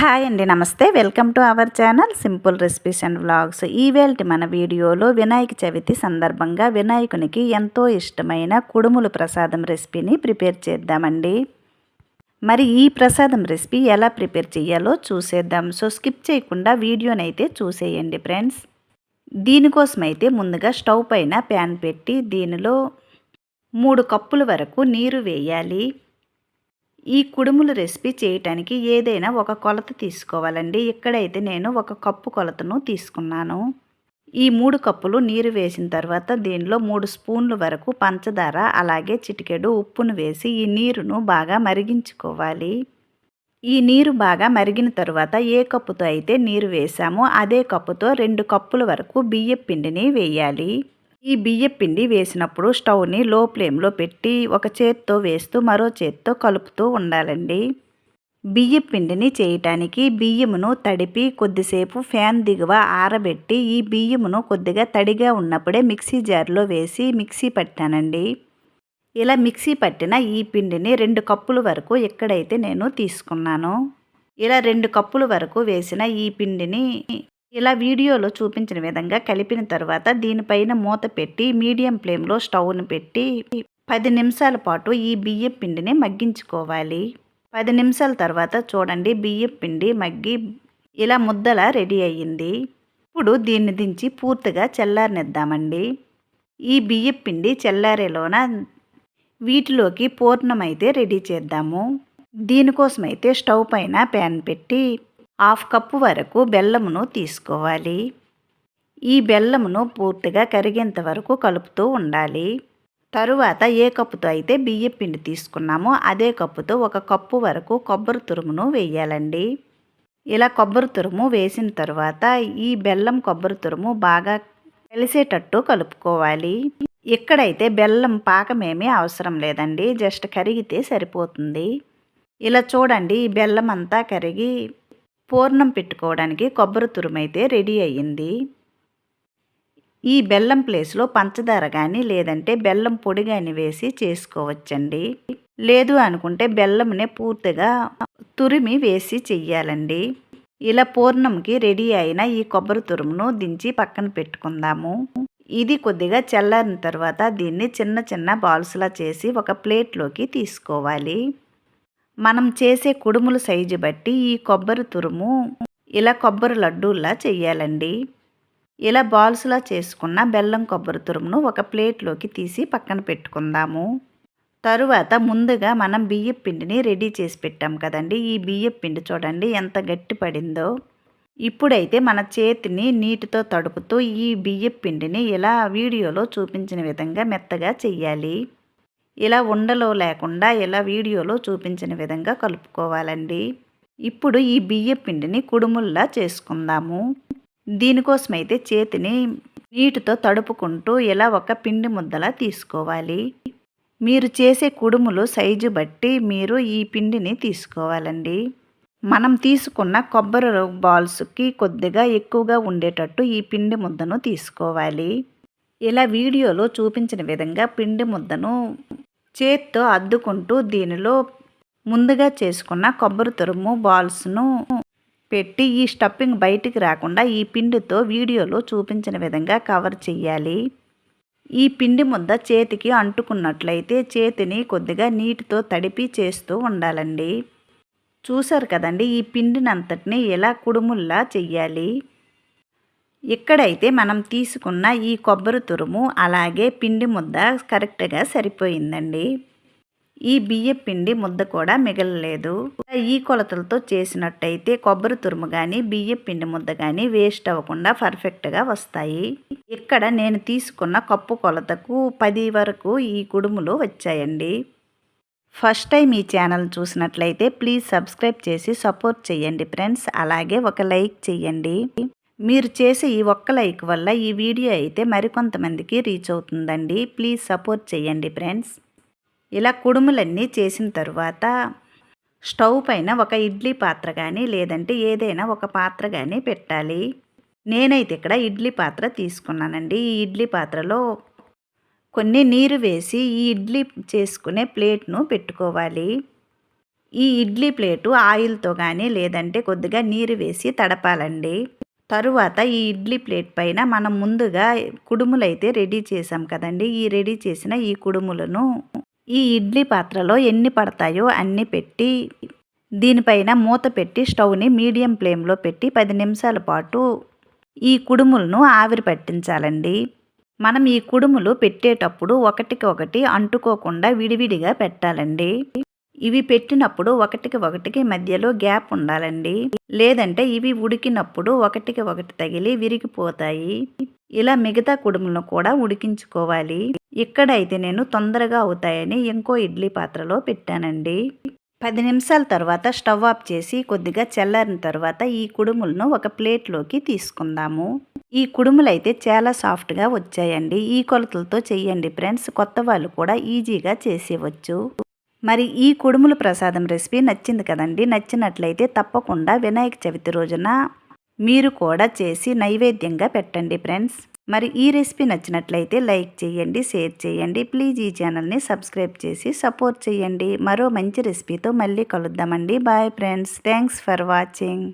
Hi అండి, నమస్తే. Welcome to our channel simple recipes and vlogs. ఈవేళ మన వీడియోలో వినాయక చవితి సందర్భంగా వినాయకునికి ఎంతో ఇష్టమైన కుడుములు ప్రసాదం రెసిపీని ప్రిపేర్ చేద్దామండి. మరి ఈ ప్రసాదం రెసిపీ ఎలా ప్రిపేర్ చేయాలో చూసేద్దాం. సో స్కిప్ చేయకుండా వీడియోనైతే చూసేయండి ఫ్రెండ్స్. దీనికోసమైతే ముందుగా స్టవ్ పైన ప్యాన్ పెట్టి దీనిలో 3 కప్పుల వరకు నీరు వేయాలి. ఈ కుడుములు రెసిపీ చేయటానికి ఏదైనా ఒక కొలత తీసుకోవాలండి. ఇక్కడైతే నేను 1 కప్పు కొలతను తీసుకున్నాను. ఈ 3 కప్పులు నీరు వేసిన తర్వాత దీనిలో 3 స్పూన్ల వరకు పంచదార, అలాగే చిటికెడు ఉప్పును వేసి ఈ నీరును బాగా మరిగించుకోవాలి. ఈ నీరు బాగా మరిగిన తర్వాత ఏ కప్పుతో అయితే నీరు వేసామో అదే కప్పుతో 2 కప్పుల వరకు బియ్యపు పిండిని వేయాలి. ఈ బియ్యపు పిండి వేసినప్పుడు స్టవ్ని లో ఫ్లేమ్లో పెట్టి ఒక చేత్తో వేస్తూ మరో చేత్తో కలుపుతూ ఉండాలండి. బియ్యపు పిండిని చేయటానికి బియ్యమును తడిపి కొద్దిసేపు ఫ్యాన్ దిగువ ఆరబెట్టి ఈ బియ్యమును కొద్దిగా తడిగా ఉన్నప్పుడే మిక్సీ జార్లో వేసి మిక్సీ పట్టానండి. ఇలా మిక్సీ పట్టిన ఈ పిండిని 2 కప్పుల వరకు ఎక్కడైతే నేను తీసుకున్నాను. ఇలా 2 కప్పుల వరకు వేసిన ఈ పిండిని ఇలా వీడియోలో చూపించిన విధంగా కలిపిన తర్వాత దీనిపైన మూత పెట్టి మీడియం ఫ్లేమ్లో స్టవ్ను పెట్టి 10 నిమిషాల పాటు ఈ బియ్యం పిండిని మగ్గించుకోవాలి. 10 నిమిషాల తర్వాత చూడండి, బియ్యం పిండి మగ్గి ఇలా ముద్దలా రెడీ అయ్యింది. ఇప్పుడు దీన్ని దించి పూర్తిగా చల్లారనిద్దామండి. ఈ బియ్యం పిండి చల్లారేలోన వీటిలోకి పూర్ణమైతే రెడీ చేద్దాము. దీనికోసమైతే స్టవ్ పైన ప్యాన్ పెట్టి 1/2 కప్పు వరకు బెల్లమును తీసుకోవాలి. ఈ బెల్లమును పూర్తిగా కరిగేంత వరకు కలుపుతూ ఉండాలి. తరువాత ఏ కప్పుతో అయితే బియ్యం పిండి తీసుకున్నామో అదే కప్పుతో 1 కప్పు వరకు కొబ్బరి తురుమును వేయాలండి. ఇలా కొబ్బరి తురుము వేసిన తర్వాత ఈ బెల్లం కొబ్బరి తురుము బాగా కలిసేటట్టు కలుపుకోవాలి. ఇక్కడైతే బెల్లం పాకమేమీ అవసరం లేదండి, జస్ట్ కరిగితే సరిపోతుంది. ఇలా చూడండి, ఈ బెల్లం అంతా కరిగి పూర్ణం పెట్టుకోవడానికి కొబ్బరి తురుమైతే రెడీ అయ్యింది. ఈ బెల్లం ప్లేస్లో పంచదార కానీ లేదంటే బెల్లం పొడి కానీ వేసి చేసుకోవచ్చండి. లేదు అనుకుంటే బెల్లంనే పూర్తిగా తురిమి వేసి చెయ్యాలండి. ఇలా పూర్ణంకి రెడీ అయిన ఈ కొబ్బరి తురుమును దించి పక్కన పెట్టుకుందాము. ఇది కొద్దిగా చల్లారిన తర్వాత దీన్ని చిన్న చిన్న బాల్స్లా చేసి ఒక ప్లేట్లోకి తీసుకోవాలి. మనం చేసే కుడుముల సైజు బట్టి ఈ కొబ్బరి తురుము ఇలా కొబ్బరి లడ్డూల్లా చెయ్యాలండి. ఇలా బాల్స్లా చేసుకున్న బెల్లం కొబ్బరి తురుమును ఒక ప్లేట్లోకి తీసి పక్కన పెట్టుకుందాము. తరువాత ముందుగా మనం బియ్యపు పిండిని రెడీ చేసి పెట్టాం కదండి. ఈ బియ్యపు పిండి చూడండి ఎంత గట్టి పడిందో. ఇప్పుడైతే మన చేతిని నీటితో తడుపుతూ ఈ బియ్యపు పిండిని ఇలా వీడియోలో చూపించిన విధంగా మెత్తగా చెయ్యాలి. ఇలా ఉండలో లేకుండా ఇలా వీడియోలో చూపించిన విధంగా కలుపుకోవాలండి. ఇప్పుడు ఈ బియ్యం పిండిని కుడుముల్లా చేసుకుందాము. దీనికోసమైతే చేతిని నీటితో తడుపుకుంటూ ఇలా ఒక పిండి ముద్దలా తీసుకోవాలి. మీరు చేసే కుడుములు సైజు బట్టి మీరు ఈ పిండిని తీసుకోవాలండి. మనం తీసుకున్న కొబ్బరి బాల్స్కి కొద్దిగా ఎక్కువగా ఉండేటట్టు ఈ పిండి ముద్దను తీసుకోవాలి. ఇలా వీడియోలో చూపించిన విధంగా పిండి ముద్దను చేత్తో అద్దుకుంటూ దీనిలో ముందుగా చేసుకున్న కొబ్బరి తురుము బాల్స్ను పెట్టి ఈ స్టఫింగ్ బయటికి రాకుండా ఈ పిండితో వీడియోలో చూపించిన విధంగా కవర్ చేయాలి. ఈ పిండి ముద్ద చేతికి అంటుకున్నట్లయితే చేతిని కొద్దిగా నీటితో తడిపి చేస్తూ ఉండాలండి. చూసారు కదండి, ఈ పిండినంతటిని ఇలా కుడుముల్లా చెయ్యాలి. ఇక్కడైతే మనం తీసుకున్న ఈ కొబ్బరి తురుము అలాగే పిండి ముద్ద కరెక్ట్గా సరిపోయిందండి. ఈ బియ్యం పిండి ముద్ద కూడా మిగలలేదు. ఈ కొలతలతో చేసినట్టయితే కొబ్బరి తురుము కానీ బియ్యం పిండి ముద్ద కానీ వేస్ట్ అవ్వకుండా పర్ఫెక్ట్గా వస్తాయి. ఇక్కడ నేను తీసుకున్న కప్పు కొలతకు 10 వరకు ఈ కుడుములు వచ్చాయండి. ఫస్ట్ టైం ఈ ఛానల్ చూసినట్లయితే ప్లీజ్ సబ్స్క్రైబ్ చేసి సపోర్ట్ చేయండి ఫ్రెండ్స్. అలాగే ఒక లైక్ చేయండి. మీరు చేసే ఈ ఒక్క లైక్ వల్ల ఈ వీడియో అయితే మరికొంతమందికి రీచ్ అవుతుందండి. ప్లీజ్ సపోర్ట్ చేయండి ఫ్రెండ్స్. ఇలా కుడుములన్నీ చేసిన తర్వాత స్టవ్ పైన ఒక ఇడ్లీ పాత్ర కానీ లేదంటే ఏదైనా ఒక పాత్ర కానీ పెట్టాలి. నేనైతే ఇక్కడ ఇడ్లీ పాత్ర తీసుకున్నానండి. ఈ ఇడ్లీ పాత్రలో కొన్ని నీరు వేసి ఈ ఇడ్లీ చేసుకునే ప్లేట్ను పెట్టుకోవాలి. ఈ ఇడ్లీ ప్లేటు ఆయిల్తో కానీ లేదంటే కొద్దిగా నీరు వేసి తడపాలండి. తరువాత ఈ ఇడ్లీ ప్లేట్ పైన మనం ముందుగా కుడుములైతే రెడీ చేసాం కదండి. ఈ రెడీ చేసిన ఈ కుడుములను ఈ ఇడ్లీ పాత్రలో ఎన్ని పడతాయో అన్ని పెట్టి దీనిపైన మూత పెట్టి స్టవ్ని మీడియం ఫ్లేమ్లో పెట్టి 10 నిమిషాల పాటు ఈ కుడుములను ఆవిరి పట్టించాలండి. మనం ఈ కుడుములు పెట్టేటప్పుడు ఒకటికి ఒకటి అంటుకోకుండా విడివిడిగా పెట్టాలండి. ఇవి పెట్టినప్పుడు ఒకటికి ఒకటికి మధ్యలో గ్యాప్ ఉండాలండి. లేదంటే ఇవి ఉడికినప్పుడు ఒకటికి ఒకటి తగిలి విరిగిపోతాయి. ఇలా మిగతా కుడుములను కూడా ఉడికించుకోవాలి. ఇక్కడైతే నేను తొందరగా అవుతాయని ఇంకో ఇడ్లీ పాత్రలో పెట్టానండి. 10 నిమిషాల తర్వాత స్టవ్ ఆఫ్ చేసి కొద్దిగా చల్లారిన తర్వాత ఈ కుడుములను ఒక ప్లేట్లోకి తీసుకుందాము. ఈ కుడుములైతే చాలా సాఫ్ట్గా వచ్చాయండి. ఈ కొలతలతో చెయ్యండి ఫ్రెండ్స్. కొత్త వాళ్ళు కూడా ఈజీగా చేసేవచ్చు. మరి ఈ కుడుముల ప్రసాదం రెసిపీ నచ్చింది కదండి. నచ్చినట్లయితే తప్పకుండా వినాయక చవితి రోజున మీరు కూడా చేసి నైవేద్యంగా పెట్టండి ఫ్రెండ్స్. మరి ఈ రెసిపీ నచ్చినట్లయితే లైక్ చేయండి, షేర్ చేయండి. ప్లీజ్ ఈ ఛానల్ని సబ్స్క్రైబ్ చేసి సపోర్ట్ చేయండి. మరో మంచి రెసిపీతో మళ్ళీ కలుద్దామండి. Bye friends. Thanks for watching.